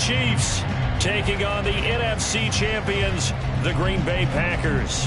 Chiefs taking on the NFC champions, the Green Bay Packers.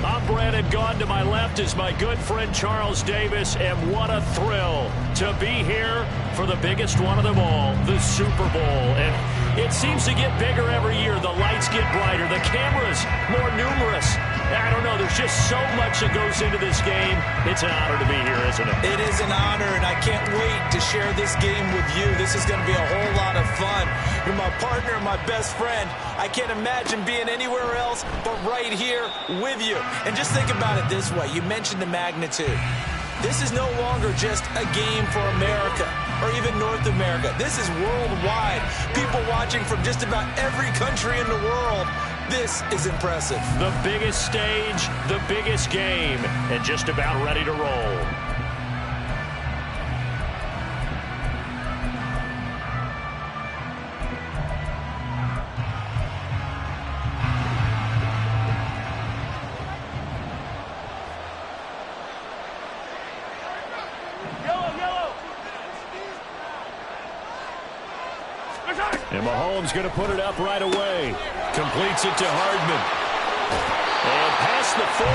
I'm Brandon Gaughan. To my left is my good friend Charles Davis, and what a thrill to be here for the biggest one of them all, the Super Bowl. And it seems to get bigger every year. The lights get brighter, the cameras more numerous. I don't know, there's just so much that goes into this game. It's an honor to be here, isn't it? It is an honor, and I can't wait to share this game with you. This is going to be a whole lot of fun. You're my partner, my best friend. I can't imagine being anywhere else but right here with you. And just think about it this way. You mentioned the magnitude. This is no longer just a game for America or even North America. This is worldwide. People watching from just about every country in the world. This is impressive. The biggest stage, the biggest game, and just about ready to roll. And Mahomes going to put it up right away. Completes it to Hardman. And past the 40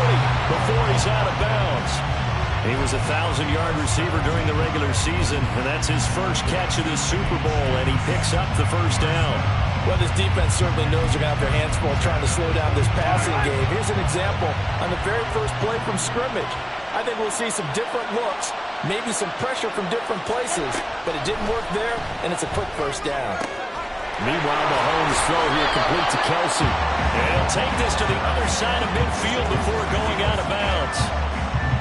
before he's out of bounds. He was a 1,000-yard receiver during the regular season, and that's his first catch of this Super Bowl, and he picks up the first down. Well, this defense certainly knows they're going to have their hands full trying to slow down this passing game. Here's an example on the very first play from scrimmage. I think we'll see some different looks, maybe some pressure from different places, but it didn't work there, and it's a quick first down. Meanwhile, Mahomes' throw here complete to Kelsey. And he'll take this to the other side of midfield before going out of bounds.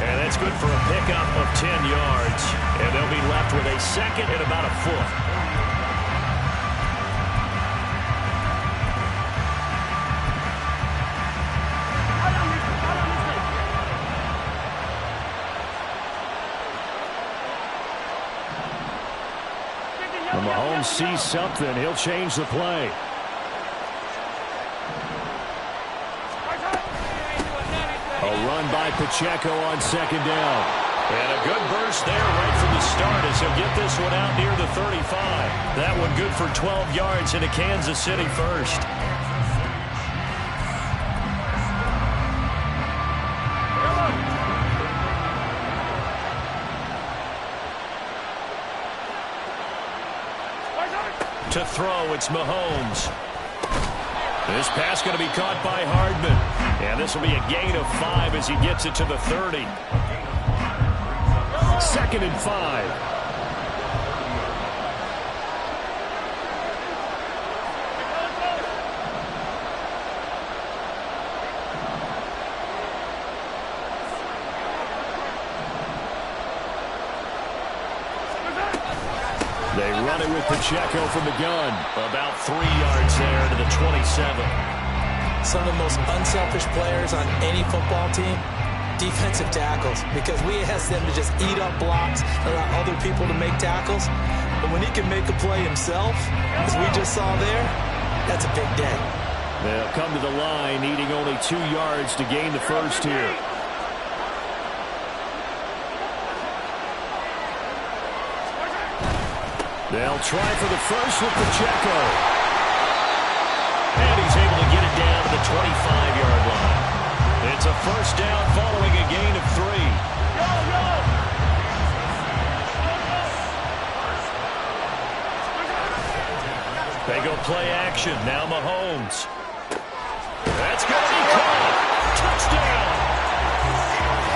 And that's good for a pickup of 10 yards. And they'll be left with a second and about a foot. When Mahomes sees something, he'll change the play. A run by Pacheco on second down. And a good burst there right from the start as he'll get this one out near the 35. That one good for 12 yards into Kansas City first. To throw, it's Mahomes. This pass going to be caught by Hardman. And this will be a gain of 5 as he gets it to the 30. 2nd and 5. They run it with Pacheco from the gun. About 3 yards there to the 27. Some of the most unselfish players on any football team, defensive tackles, because we ask them to just eat up blocks, allow other people to make tackles. But when he can make a play himself, as we just saw there, that's a big day. They'll come to the line, needing only 2 yards to gain the first here. They'll try for the first with Pacheco. And he's able to get it down to the 25-yard line. It's a first down following a gain of 3. They go play action. Now Mahomes. That's going to be caught. Touchdown.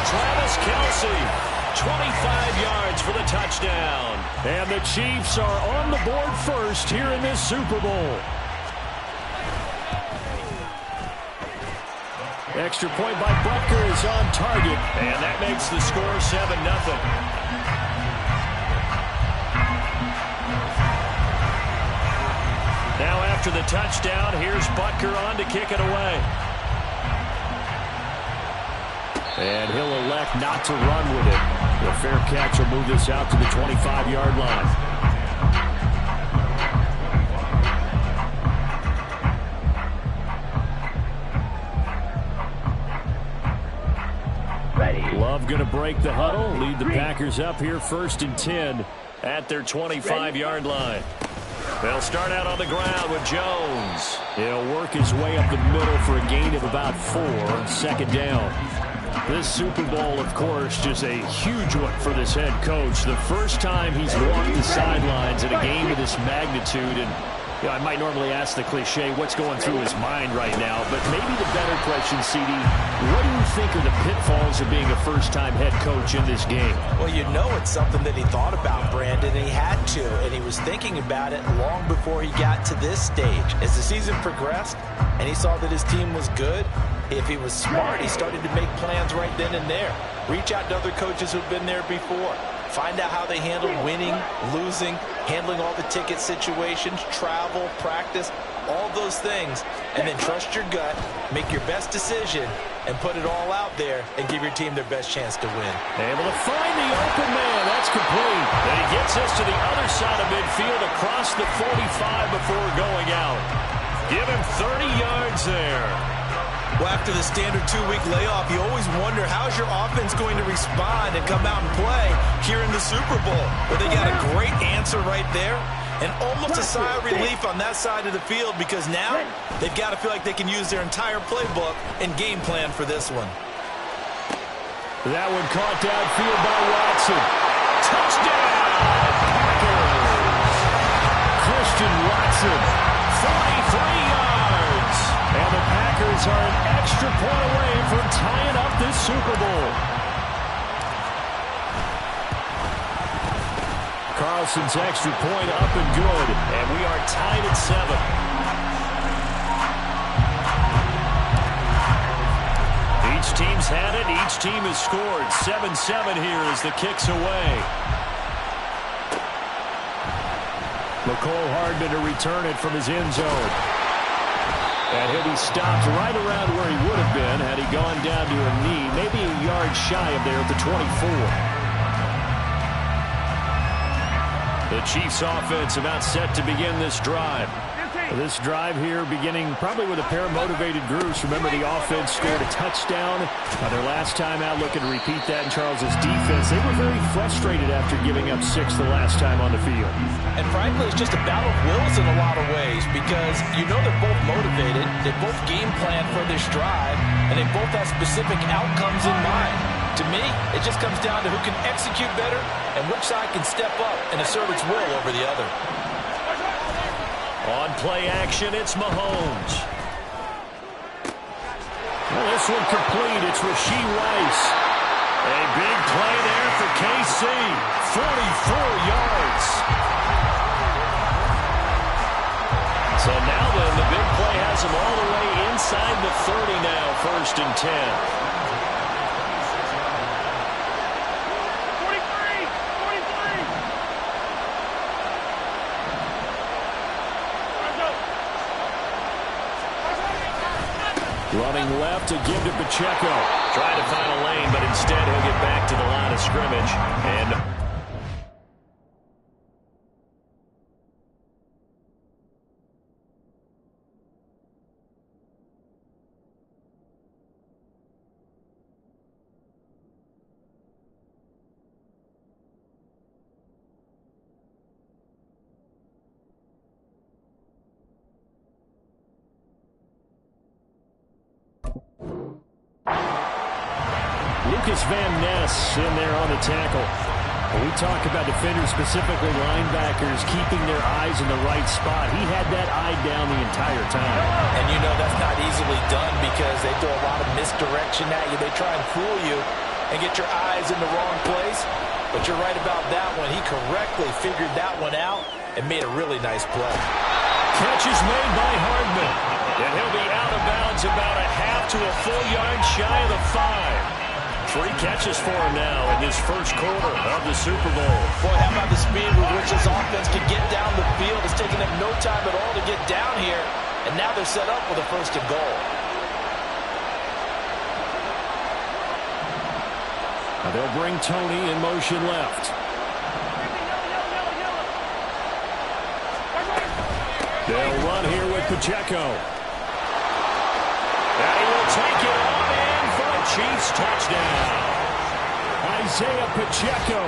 Travis Kelce. 25 yards for the touchdown. And the Chiefs are on the board first here in this Super Bowl. Extra point by Butker is on target, and that makes the score 7-0. Now after the touchdown, here's Butker on to kick it away. And he'll elect not to run with it. The fair catch will move this out to the 25-yard line. Love going to break the huddle, lead the Packers up here 1st and 10 at their 25-yard line. They'll start out on the ground with Jones. He'll work his way up the middle for a gain of about 4. Second down. This Super Bowl, of course, just a huge one for this head coach. The first time he's walked the sidelines in a game of this magnitude. And you know, I might normally ask the cliche, what's going through his mind right now? But maybe the better question, CD, what do you think are the pitfalls of being a first-time head coach in this game? Well, you know it's something that he thought about, Brandon, and he had to. And he was thinking about it long before he got to this stage. As the season progressed and he saw that his team was good, if he was smart, he started to make plans right then and there. Reach out to other coaches who've been there before. Find out how they handle winning, losing, handling all the ticket situations, travel, practice, all those things. And then trust your gut, make your best decision, and put it all out there and give your team their best chance to win. Able to find the open man. That's complete. And he gets us to the other side of midfield across the 45 before going out. Give him 30 yards there. Well, after the standard 2-week layoff, you always wonder how's your offense going to respond and come out and play here in the Super Bowl. But they got a great answer right there and almost a sigh of relief on that side of the field because now they've got to feel like they can use their entire playbook and game plan for this one. That one caught downfield by Watson. Touchdown, Packers! Christian Watson, 43 yards. And the Packers are an extra point away from tying up this Super Bowl. Carlson's extra point up and good. And we are tied at 7. Each team's had it. Each team has scored. 7-7 here as the kick's away. McCole Hardman to return it from his end zone. And he'll be stopped right around where he would have been had he gone down to a knee, maybe a yard shy of there at the 24. The Chiefs offense about set to begin this drive. This drive here beginning probably with a pair of motivated groups. Remember, the offense scored a touchdown their last time out, looking to repeat that in Charles's defense. They were very frustrated after giving up 6 the last time on the field. And frankly, it's just a battle of wills in a lot of ways because you know they're both motivated, they both game plan for this drive, and they both have specific outcomes in mind. To me, it just comes down to who can execute better and which side can step up and assert its will over the other. On play action, it's Mahomes. Well, this one complete. It's Rashee Rice. A big play there for KC. 44 yards. So now then, the big play has him all the way inside the 30 now, 1st and 10. Running left to give to Pacheco. Trying to find a lane, but instead he'll get back to the line of scrimmage. And Lucas Van Ness in there on the tackle. When we talk about defenders, specifically linebackers, keeping their eyes in the right spot, he had that eye down the entire time. And you know that's not easily done because they throw a lot of misdirection at you. They try and fool you and get your eyes in the wrong place. But you're right about that one. He correctly figured that one out and made a really nice play. Catch is made by Hardman. And he'll be out of bounds about a half to a full yard shy of the 5. 3 catches for him now in this first quarter of the Super Bowl. Boy, how about the speed with which this offense can get down the field? It's taken them no time at all to get down here, and now they're set up with a 1st and goal. Now they'll bring Tony in motion left. They'll run here with Pacheco. And he will take it on in for a Chiefs touchdown. Isaiah Pacheco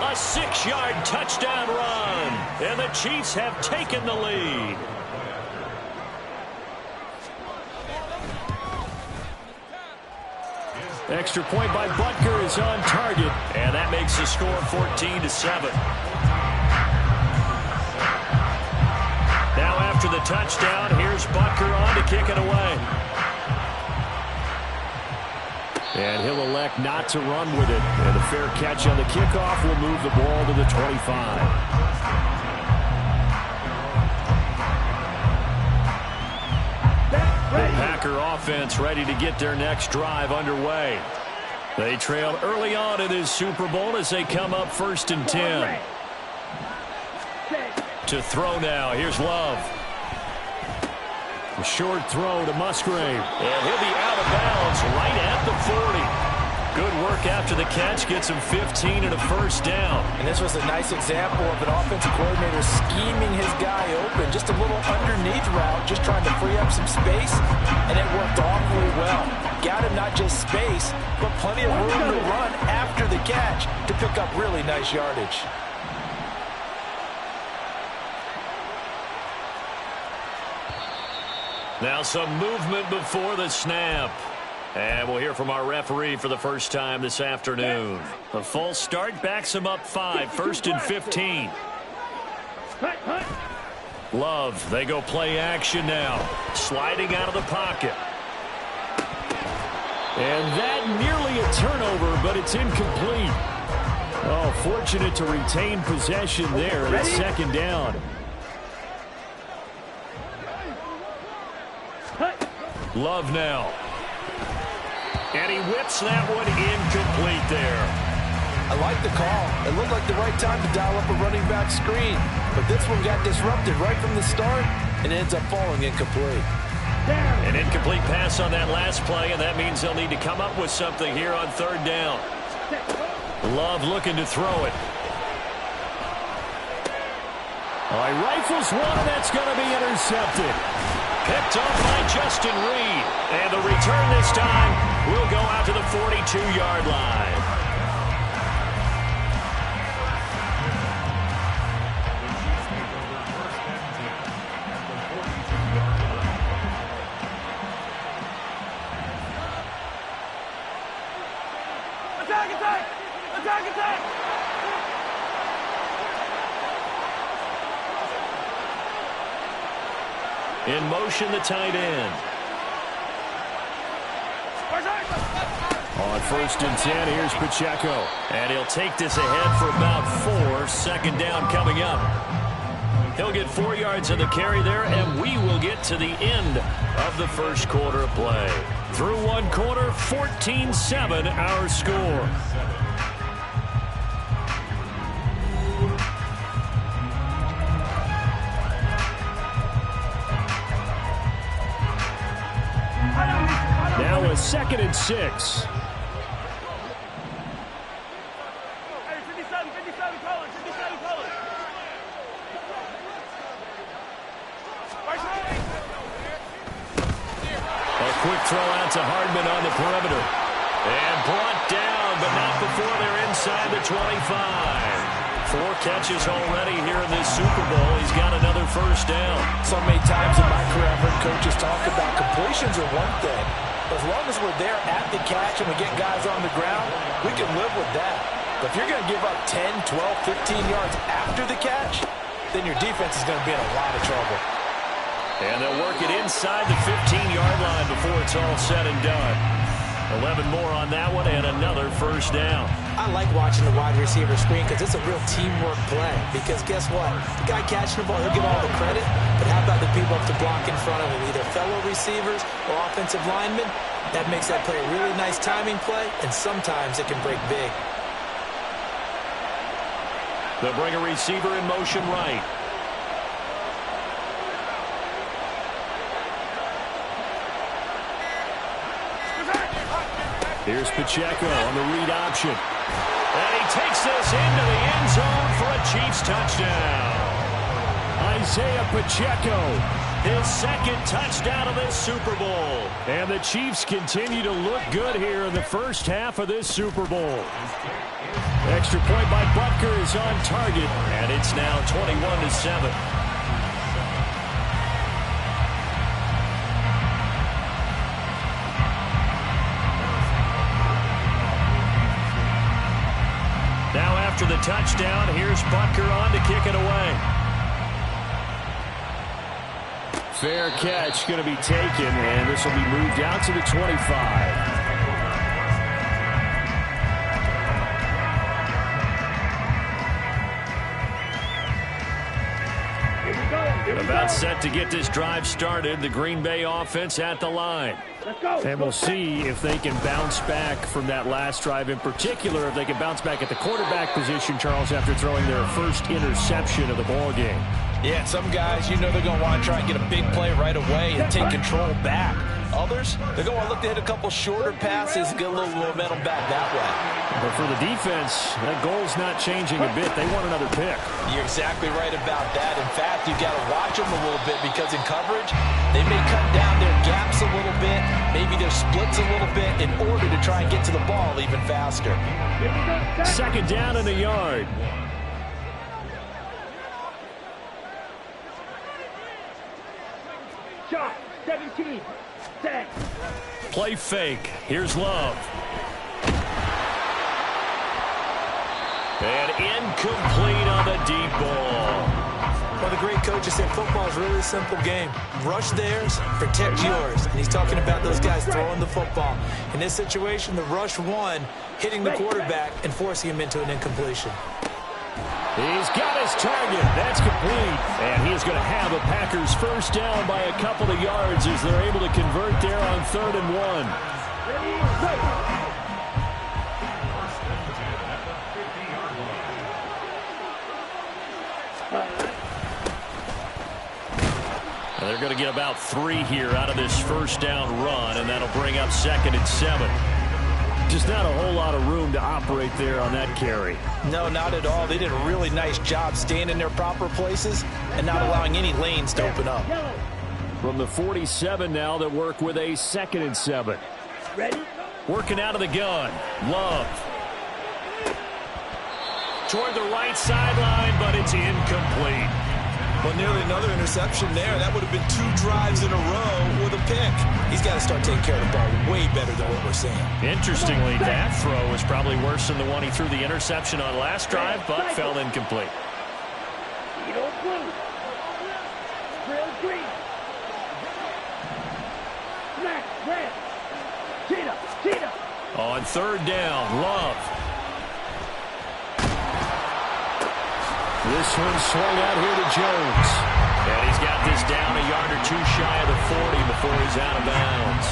A 6-yard touchdown run. And the Chiefs have taken the lead. Extra point by Butker is on target. And that makes the score 14-7. Now after the touchdown, here's Butker on to kick it away. And he'll elect not to run with it. And a fair catch on the kickoff will move the ball to the 25. The Packer offense ready to get their next drive underway. They trail early on in this Super Bowl as they come up 1st and 10. To throw now. Here's Love. A short throw to Musgrave. And he'll be out of bounds right at the 40. Good work after the catch. Gets him 15 and a first down. And this was a nice example of an offensive coordinator scheming his guy open. Just a little underneath route, just trying to free up some space. And it worked awfully well. Got him not just space, but plenty of room to run after the catch to pick up really nice yardage. Now some movement before the snap. And we'll hear from our referee for the first time this afternoon. A false start backs him up 5, 1st and 15. Love, they go play action now. Sliding out of the pocket. And that nearly a turnover, but it's incomplete. Oh, fortunate to retain possession there. It's 2nd down. Love now. And he whips that one incomplete there. I like the call. It looked like the right time to dial up a running back screen. But this one got disrupted right from the start and ends up falling incomplete. An incomplete pass on that last play, and that means they'll need to come up with something here on 3rd down. Love looking to throw it. Oh, he rifles one, and that's going to be intercepted. Picked up by Justin Reed. And the return this time will go out to the 42-yard line. Attack, attack! Attack, attack! In motion, the tight end. On 1st and 10, here's Pacheco. And he'll take this ahead for about 4. 2nd down coming up. He'll get 4 yards on the carry there, and we will get to the end of the first quarter of play. Through one quarter, 14-7 our score. Now a 2nd and 6. Quick throw out to Hardman on the perimeter. And brought down, but not before they're inside the 25. 4 catches already here in this Super Bowl. He's got another first down. So many times in my career, I've heard coaches talk about completions are one thing. As long as we're there at the catch and we get guys on the ground, we can live with that. But if you're going to give up 10, 12, 15 yards after the catch, then your defense is going to be in a lot of trouble. And they'll work it inside the 15-yard line before it's all said and done. 11 more on that one and another first down. I like watching the wide receiver screen because it's a real teamwork play. Because guess what? The guy catching the ball, he'll get all the credit. But how about the people up to block in front of him, either fellow receivers or offensive linemen? That makes that play a really nice timing play, and sometimes it can break big. They'll bring a receiver in motion right. Here's Pacheco on the read option. And he takes this into the end zone for a Chiefs touchdown. Isaiah Pacheco, his 2nd touchdown of this Super Bowl. And the Chiefs continue to look good here in the first half of this Super Bowl. Extra point by Butker is on target, and it's now 21-7. Now after the touchdown, here's Butker on to kick it away. Fair catch going to be taken, and this will be moved out to the 25. About set to get this drive started. The Green Bay offense at the line. And we'll see if they can bounce back from that last drive. In particular, if they can bounce back at the quarterback position, Charles, after throwing their first interception of the ball game. Yeah, some guys, you know they're going to want to try and get a big play right away and take control back. Others, they're going to look to hit a couple shorter passes, get a little momentum back that way. But for the defense, that goal's not changing a bit. They want another pick. You're exactly right about that. In fact, you've got to watch them a little bit because in coverage, they may cut down their gaps a little bit, maybe their splits a little bit in order to try and get to the ball even faster. Second down in a yard. Shot, 17. Play fake. Here's Love. And incomplete on the deep ball. Well, the great coach said football is really a simple game. Rush theirs, protect yours. And he's talking about those guys throwing the football. In this situation, the rush won, hitting the quarterback and forcing him into an incompletion. He's got his target. That's complete. And he is going to have a Packers first down by a couple of yards as they're able to convert there on 3rd and 1. And they're going to get about 3 here out of this first down run, and that'll bring up 2nd and 7. Just not a whole lot of room to operate there on that carry. No, not at all. They did a really nice job staying in their proper places and not allowing any lanes to open up. From the 47 now, that work with a 2nd and 7. Ready? Working out of the gun. Love. Toward the right sideline, but it's incomplete. Well, nearly another interception there. That would have been 2 drives in a row with a pick. He's got to start taking care of the ball way better than what we're seeing. Interestingly, that throw was probably worse than the one he threw the interception on last drive, but fell incomplete. Blue. Drill green. Smack, red. Cheetah. On 3rd down, Love. This one swung out here to Jones. And he's got this down a yard or 2 shy of the 40 before he's out of bounds.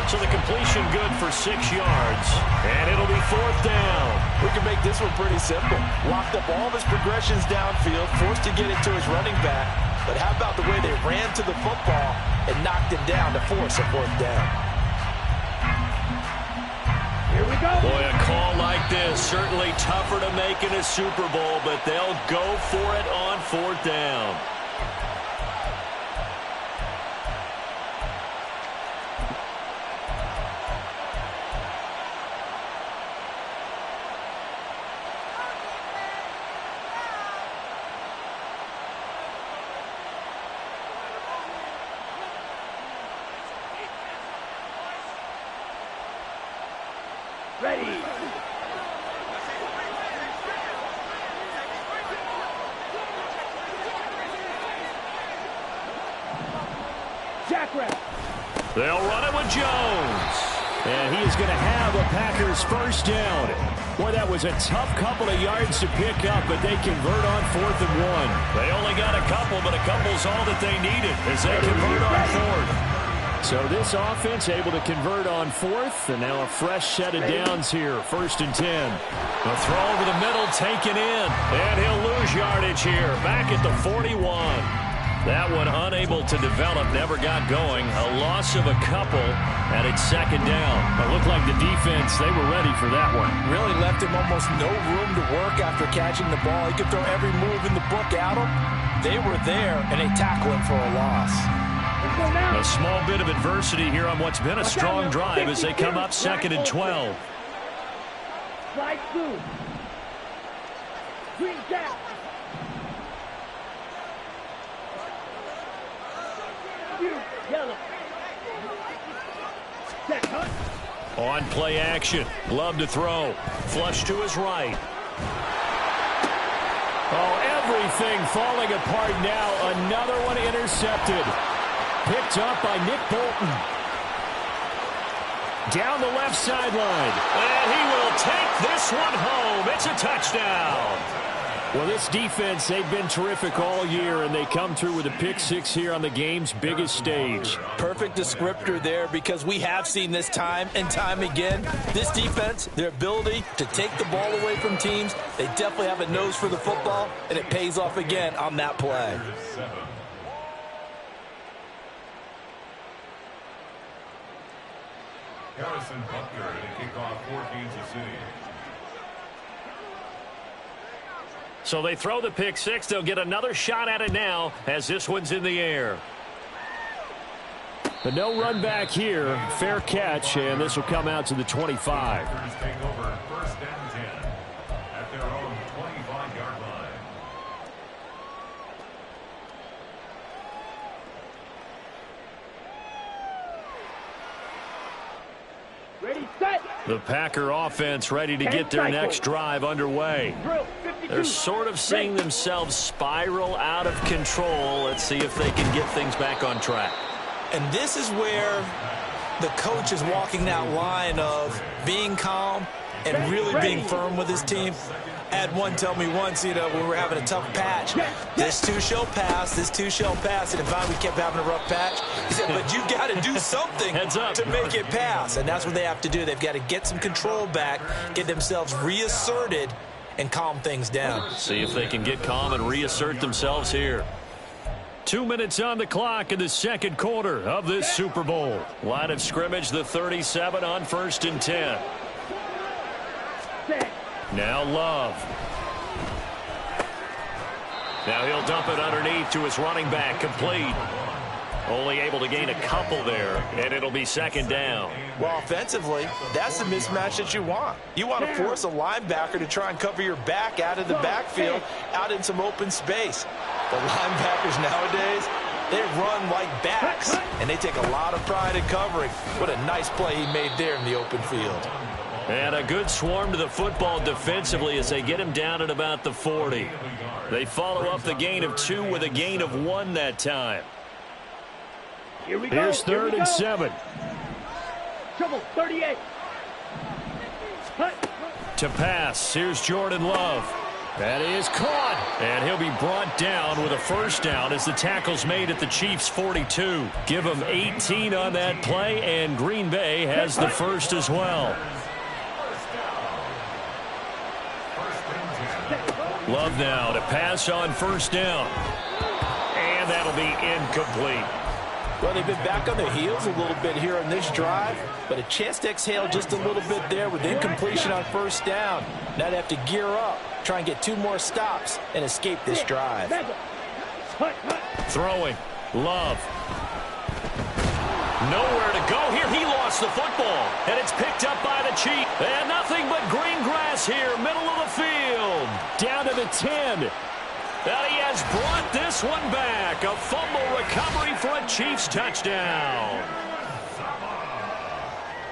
So the completion good for 6 yards. And it'll be 4th down. We can make this one pretty simple. Locked up all of his progressions downfield, forced to get it to his running back. But how about the way they ran to the football and knocked him down to force a 4th down? Here we go. Boy, a call like this, certainly tougher to make in a Super Bowl, but they'll go for it on 4th down. Ready. Jackrabbit. They'll run it with Jones. And he is going to have a Packers first down. Boy, that was a tough couple of yards to pick up, but they convert on 4th and 1. They only got a couple, but a couple's all that they needed as they convert on 4th. So this offense able to convert on 4th, and now a fresh set of downs here, 1st and 10. The throw over the middle, taken in, and he'll lose yardage here, back at the 41. That one unable to develop, never got going. A loss of a couple, and it's 2nd down. It looked like the defense, they were ready for that one. Really left him almost no room to work after catching the ball. He could throw every move in the book at him. They were there, and they tackle him for a loss. A small bit of adversity here on what's been a strong drive as they come up 2nd and 12. Slide through. Green down. You, yellow. Set, huh? On play action. Love to throw. Flush to his right. Oh, everything falling apart now. Another one intercepted. Picked up by Nick Bolton. Down the left sideline. And he will take this one home. It's a touchdown. Well, this defense, they've been terrific all year, and they come through with a pick six here on the game's biggest stage. Perfect descriptor there, because we have seen this time and time again. This defense, their ability to take the ball away from teams, they definitely have a nose for the football, and it pays off again on that play. Harrison Butker to kick off for Kansas City. So they throw the pick six. They'll get another shot at it now as this one's in the air. But no run back here. Fair catch, and this will come out to the 25. Packers take over first and 10 at their own 25-yard line. Ready, set. The Packer offense ready to get their next drive underway. Drill, 52. They're sort of seeing themselves spiral out of control. Let's see if they can get things back on track. And this is where the coach is walking that line of being calm and really being firm with his team. I had one tell me once, when we were having a tough patch, this too shall pass, this too shall pass. And if we kept having a rough patch, he said, but you've got to do something to make it pass. And that's what they have to do. They've got to get some control back, get themselves reasserted, and calm things down. See if they can get calm and reassert themselves here. 2 minutes on the clock in the second quarter of this Super Bowl. Line of scrimmage, the 37 on 1st and 10. Now Love. Now he'll dump it underneath to his running back, complete. Only able to gain a couple there, and it'll be second down. Well, offensively, that's the mismatch that you want. You want to force a linebacker to try and cover your back out of the backfield, out in some open space. The linebackers nowadays, they run like backs, and they take a lot of pride in covering. What a nice play he made there in the open field. And a good swarm to the football defensively as they get him down at about the 40. They follow up the gain of 2 with a gain of 1 that time. Here we go. Here's 3rd and 7. Trouble, 38. Hut. To pass, here's Jordan Love. That is caught, and he'll be brought down with a first down as the tackle's made at the Chiefs' 42. Give them 18 on that play, and Green Bay has the first as well. Love now to pass on first down. And that'll be incomplete. Well, they've been back on their heels a little bit here on this drive, but a chance to exhale just a little bit there with incompletion on first down. Now they have to gear up, try and get 2 more stops, and escape this drive. Throwing. Love. Nowhere to go here. He lost the football, and it's picked up by the Chiefs. And nothing but green grass here, middle of the field. Down to the 10. And he has brought this one back. A fumble recovery for a Chiefs touchdown.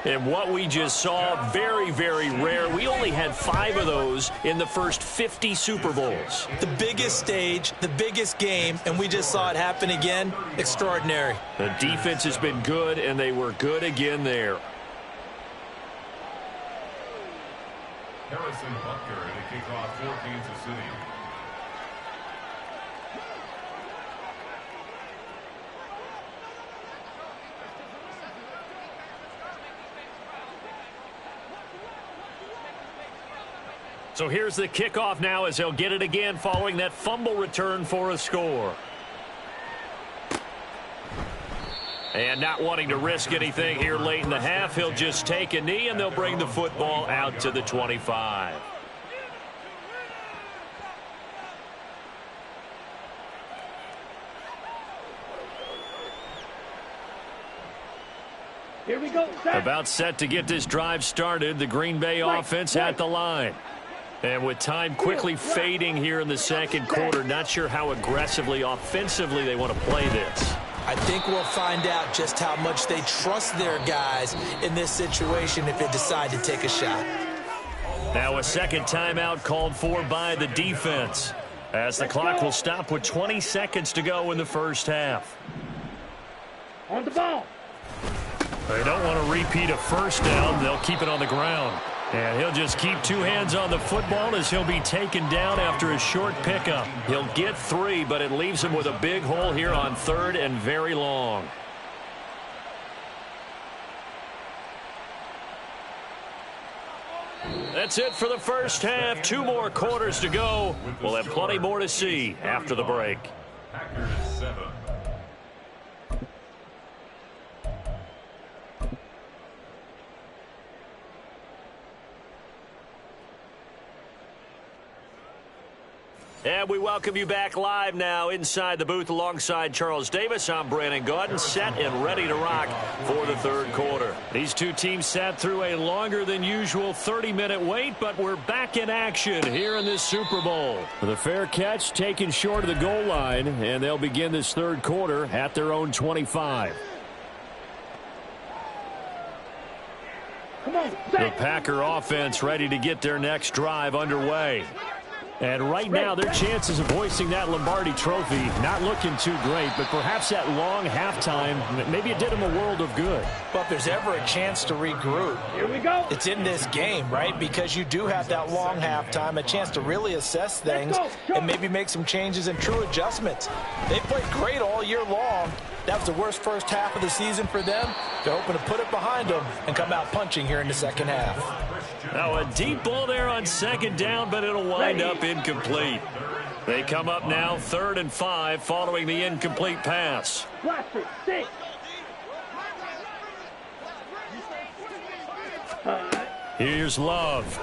And what we just saw, very, very rare. We only had 5 of those in the first 50 Super Bowls. The biggest stage, the biggest game, and we just saw it happen again. Extraordinary. The defense has been good, and they were good again there. Harrison Butker to kick off for Kansas City. So here's the kickoff now as they'll get it again following that fumble return for a score. And not wanting to risk anything here late in the half, he'll just take a knee and they'll bring the football out to the 25. Here we go. Set. About set to get this drive started. The Green Bay offense at the line. And with time quickly fading here in the second quarter, not sure how aggressively, offensively they want to play this. I think we'll find out just how much they trust their guys in this situation if they decide to take a shot. Now a second timeout called for by the defense, as the clock will stop with 20 seconds to go in the first half. On the ball. They don't want to repeat a first down. They'll keep it on the ground. And he'll just keep two hands on the football as he'll be taken down after a short pickup. He'll get 3, but it leaves him with a big hole here on 3rd and very long. That's it for the first half. 2 more quarters to go. We'll have plenty more to see after the break. Packers 7. And we welcome you back live now inside the booth alongside Charles Davis. I'm Brandon Gaudin, set and ready to rock for the third quarter. These two teams sat through a longer than usual 30-minute wait, but we're back in action here in this Super Bowl. The fair catch taken short of the goal line, and they'll begin this third quarter at their own 25. Come on, The Packer offense ready to get their next drive underway. And right now, their chances of hoisting that Lombardi trophy not looking too great, but perhaps that long halftime, maybe it did them a world of good. But if there's ever a chance to regroup, here we go. it's in this game, right? Because you do have that long halftime, a chance to really assess things and maybe make some changes and true adjustments. They played great all year long. That was the worst first half of the season for them. They're hoping to put it behind them and come out punching here in the second half. Now a deep ball there on second down, but it'll wind up incomplete. They come up now 3rd and 5 following the incomplete pass. Blaster, 6. Here's Love.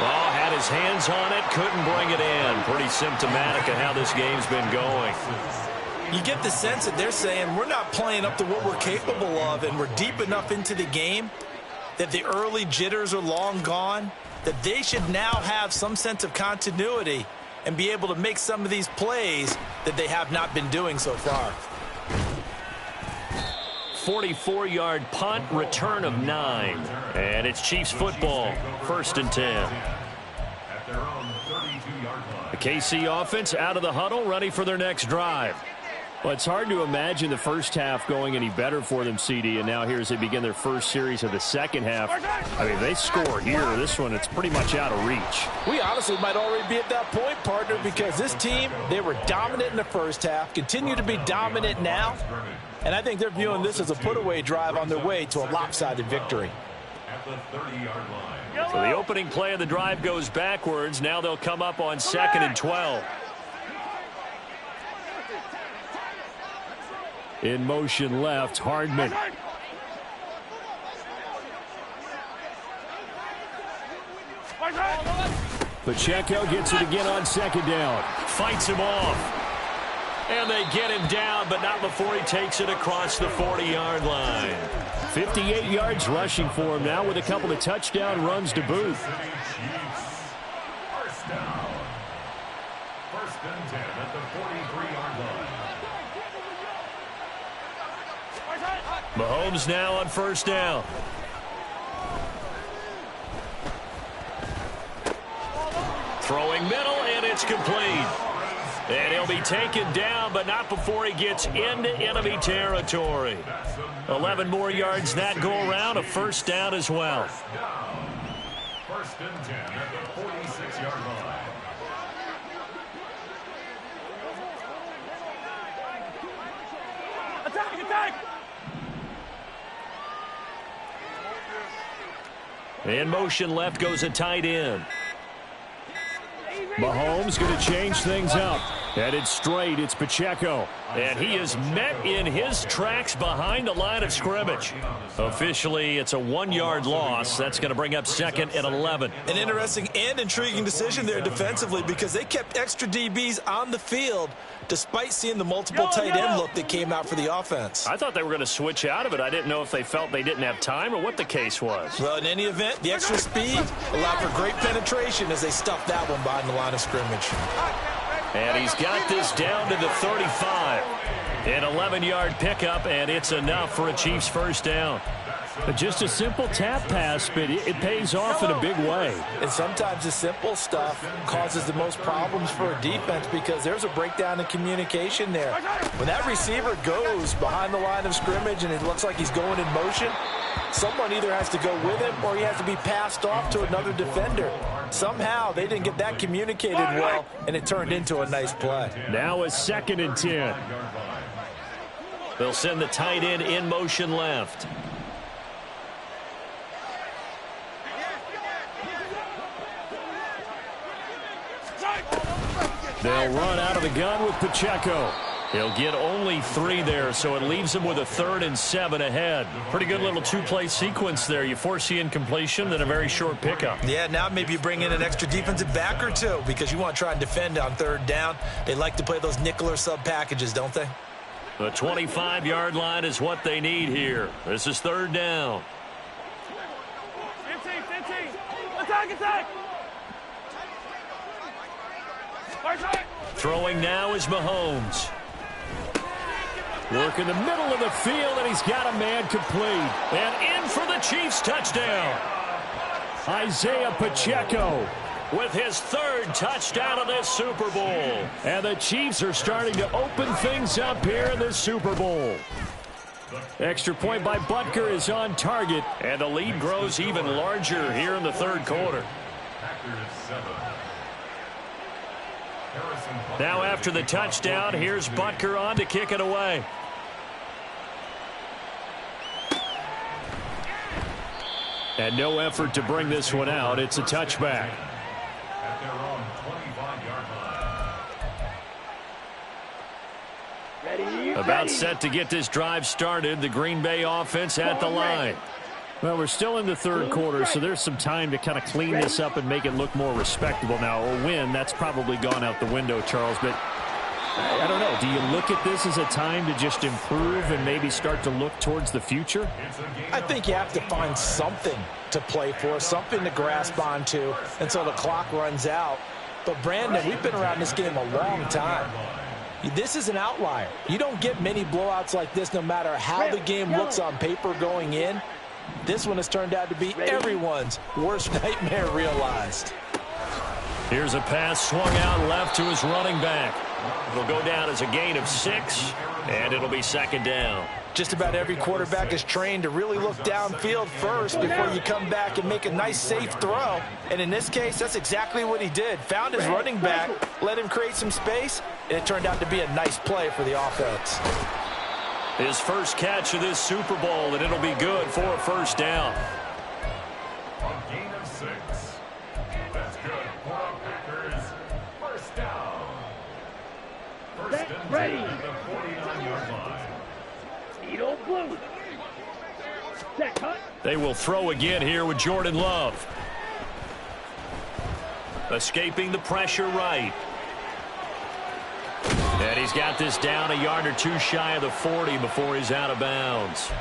Oh, had his hands on it, couldn't bring it in. Pretty symptomatic of how this game's been going. You get the sense that they're saying we're not playing up to what we're capable of, and we're deep enough into the game that the early jitters are long gone, that they should now have some sense of continuity and be able to make some of these plays that they have not been doing so far. 44-yard punt, return of 9. And it's Chiefs football, 1st and 10. At their own 32-yard line. The KC offense out of the huddle, ready for their next drive. Well, it's hard to imagine the first half going any better for them, CD, and now here as they begin their first series of the second half. I mean, they score here. This one, it's pretty much out of reach. We honestly might already be at that point, partner, because this team, they were dominant in the first half, continue to be dominant now, and I think they're viewing this as a put-away drive on their way to a lopsided victory. At the 30-yard line. So the opening play of the drive goes backwards. Now they'll come up on 2nd and 12. In motion left, Hardman. Pacheco gets it again on 2nd down. Fights him off. And they get him down, but not before he takes it across the 40-yard line. 58 yards rushing for him now with a couple of touchdown runs to boot. First down. 1st and 10 at the 43-yard line. Mahomes now on 1st down. Throwing middle, and it's complete. And he'll be taken down, but not before he gets into enemy territory. 11 more yards that go around, a 1st down as well. 1st and 10 at the 46-yard line. Attack, attack! In motion left goes a tight end. Mahomes going to change things up. Headed straight, it's Pacheco. And he is met in his tracks behind the line of scrimmage. Officially, it's a 1-yard loss. That's going to bring up 2nd and 11. An interesting and intriguing decision there defensively because they kept extra DBs on the field despite seeing the multiple tight end look that came out for the offense. I thought they were going to switch out of it. I didn't know if they felt they didn't have time or what the case was. Well, in any event, the extra speed allowed for great penetration as they stuffed that one behind the line of scrimmage. And he's got this down to the 35. An 11-yard pickup, and it's enough for a Chiefs first down. Just a simple tap pass, but it pays off in a big way. And sometimes the simple stuff causes the most problems for a defense because there's a breakdown in communication there. When that receiver goes behind the line of scrimmage and it looks like he's going in motion, someone either has to go with him or he has to be passed off to another defender. Somehow they didn't get that communicated well, and it turned into a nice play. Now a 2nd and 10. They'll send the tight end in motion left. They'll run out of the gun with Pacheco. He'll get only 3 there, so it leaves him with a 3rd and 7 ahead. Pretty good little 2-play sequence there. You force the incompletion, then a very short pickup. Yeah, now maybe you bring in an extra defensive back or two because you want to try and defend on 3rd down. They like to play those nickel or sub packages, don't they? The 25-yard line is what they need here. This is 3rd down. 15. Attack. Throwing now is Mahomes. Work in the middle of the field, and he's got a man complete. And in for the Chiefs touchdown. Isaiah Pacheco with his 3rd touchdown of this Super Bowl. And the Chiefs are starting to open things up here in this Super Bowl. Extra point by Butker is on target, and the lead grows even larger here in the 3rd quarter. Now after the touchdown, here's Butker on to kick it away. And no effort to bring this one out. It's a touchback. At their own 25-yard line. About set to get this drive started. The Green Bay offense at the line. Well, we're still in the 3rd quarter, so there's some time to kind of clean this up and make it look more respectable now. A win, that's probably gone out the window, Charles. But I don't know. Do you look at this as a time to just improve and maybe start to look towards the future? I think you have to find something to play for, something to grasp onto until the clock runs out. But, Brandon, we've been around this game a long time. This is an outlier. You don't get many blowouts like this no matter how the game looks on paper going in. This one has turned out to be everyone's worst nightmare realized. Here's a pass swung out left to his running back. It'll go down as a gain of 6, and it'll be 2nd down. Just about every quarterback is trained to really look downfield first before you come back and make a nice, safe throw. And in this case, that's exactly what he did. Found his running back, let him create some space, and it turned out to be a nice play for the offense. His first catch of this Super Bowl, and it'll be good for a 1st down. A gain of 6. That's good for the Packers. 1st down. 1st and 10 Ready. at the 49-yard line. Needle blue. Set cut. They will throw again here with Jordan Love. Escaping the pressure right. And he's got this down a yard or 2 shy of the 40 before he's out of bounds.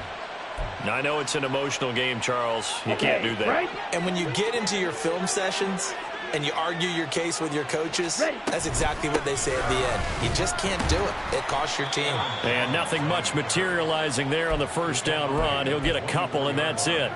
Now, I know it's an emotional game, Charles. You can't do that. Right. And when you get into your film sessions and you argue your case with your coaches, that's exactly what they say at the end. You just can't do it. It costs your team. And nothing much materializing there on the 1st down run. He'll get a couple, and that's it.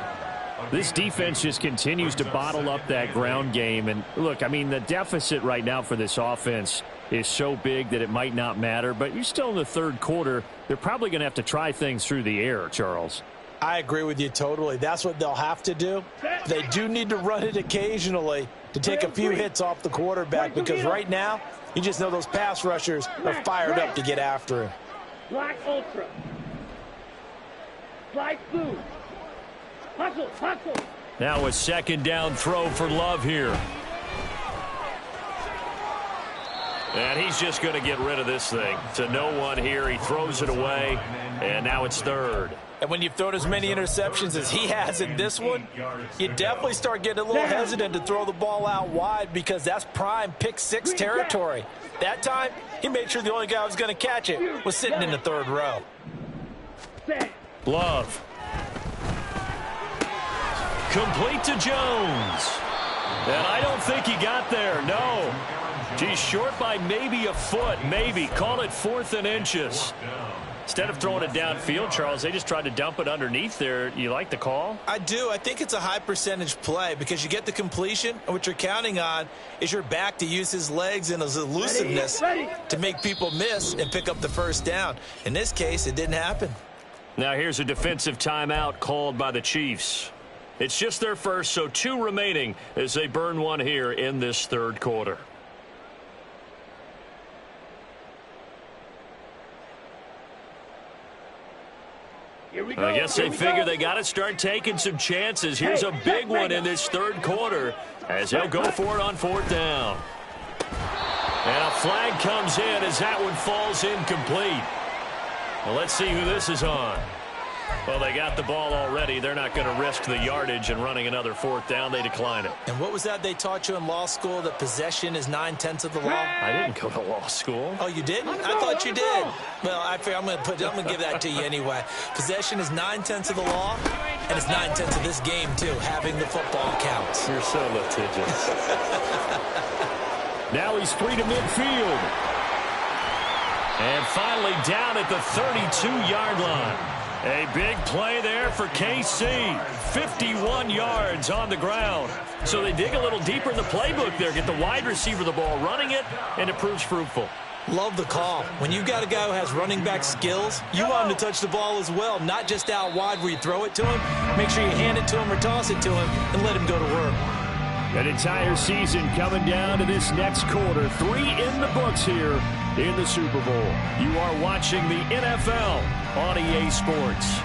This defense just continues to bottle up that ground game. And, look, I mean, the deficit right now for this offense is so big that it might not matter. But you're still in the 3rd quarter. They're probably going to have to try things through the air, Charles. I agree with you totally. That's what they'll have to do. They do need to run it occasionally to take a few hits off the quarterback because right now, you just know those pass rushers are fired up to get after him. Black Ultra. Black Blue. Hustle. Now a 2nd down throw for Love here. And he's just going to get rid of this thing. To no one here. He throws it away, and now it's third. And when you've thrown as many interceptions as he has in this one, you definitely start getting a little hesitant to throw the ball out wide because that's prime pick-six territory. That time, he made sure the only guy who was going to catch it was sitting in the third row. Love. Complete to Jones. And I don't think he got there, no. He's short by maybe a foot, maybe. Call it 4th and inches. Instead of throwing it downfield, Charles, they just tried to dump it underneath there. You like the call? I do. I think it's a high percentage play because you get the completion, and what you're counting on is your back to use his legs and his elusiveness to make people miss and pick up the first down. In this case, it didn't happen. Now here's a defensive timeout called by the Chiefs. It's just their first, so 2 remaining as they burn one here in this third quarter. I guess they figure they got to start taking some chances. Here's a big one in this third quarter as they'll go for it on 4th down. And a flag comes in as that one falls incomplete. Well, let's see who this is on. Well, they got the ball already. They're not going to risk the yardage and running another 4th down. They decline it. And what was that they taught you in law school, that possession is 9/10 of the law? I didn't go to law school. Oh, you didn't? I thought you did. Well, I'm going to give that to you anyway. Possession is 9/10 of the law, and it's 9/10 of this game, too. Having the football counts. You're so litigious. Now he's free to midfield. And finally down at the 32-yard line. A big play there for KC. 51 yards on the ground. So they dig a little deeper in the playbook there. Get the wide receiver the ball, running it, and it proves fruitful. Love the call. When you've got a guy who has running back skills, you want him to touch the ball as well, not just out wide where you throw it to him. Make sure you hand it to him or toss it to him and let him go to work. An entire season coming down to this next quarter. 3 in the books here in the Super Bowl. You are watching the NFL on EA Sports.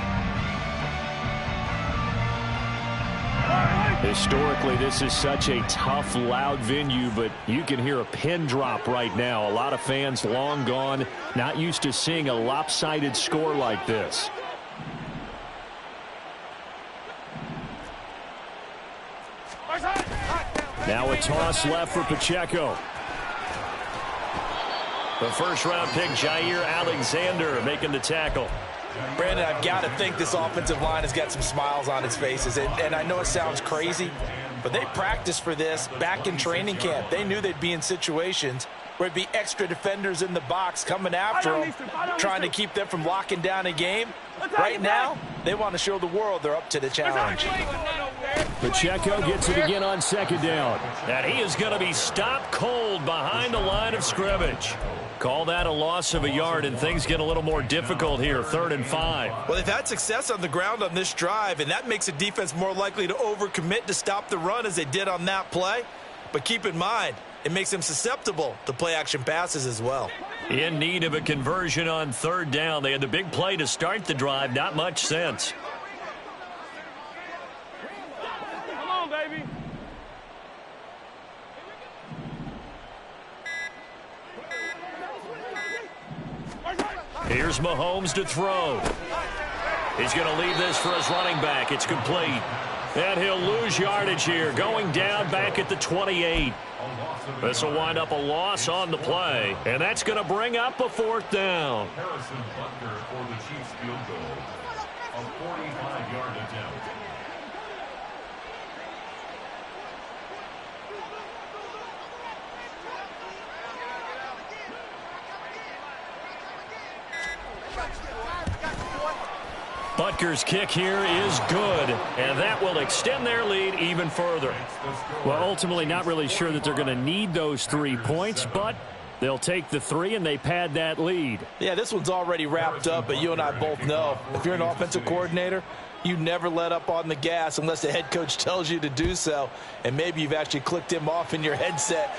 Historically, this is such a tough, loud venue, but you can hear a pin drop right now. A lot of fans long gone, not used to seeing a lopsided score like this. Now a toss left for Pacheco. The first-round pick, Jair Alexander, making the tackle. Brandon, I've got to think this offensive line has got some smiles on its faces. And I know it sounds crazy, but they practiced for this back in training camp. They knew they'd be in situations where there'd be extra defenders in the box coming after them, trying to keep them from locking down a game. Right now, they want to show the world they're up to the challenge. Pacheco gets it again on 2nd down. And he is going to be stopped cold behind the line of scrimmage. Call that a loss of a yard, and things get a little more difficult here, 3rd and 5. Well, they've had success on the ground on this drive, and that makes a defense more likely to overcommit to stop the run as they did on that play. But keep in mind, it makes them susceptible to play-action passes as well. In need of a conversion on 3rd down. They had the big play to start the drive. Not much sense. Come on, baby. Here's Mahomes to throw. He's going to leave this for his running back. It's complete. And he'll lose yardage here, going down back at the 28. This will wind up a loss on the play, and that's going to bring up a 4th down. Harrison Butker for the Chiefs field goal. A 45-yard attempt. Butker's kick here is good, and that will extend their lead even further. Well, ultimately not really sure that they're going to need those 3 points, but they'll take the 3 and they pad that lead. Yeah, this one's already wrapped up, but you and I both know if you're an offensive coordinator, you never let up on the gas unless the head coach tells you to do so, and maybe you've actually clicked him off in your headset.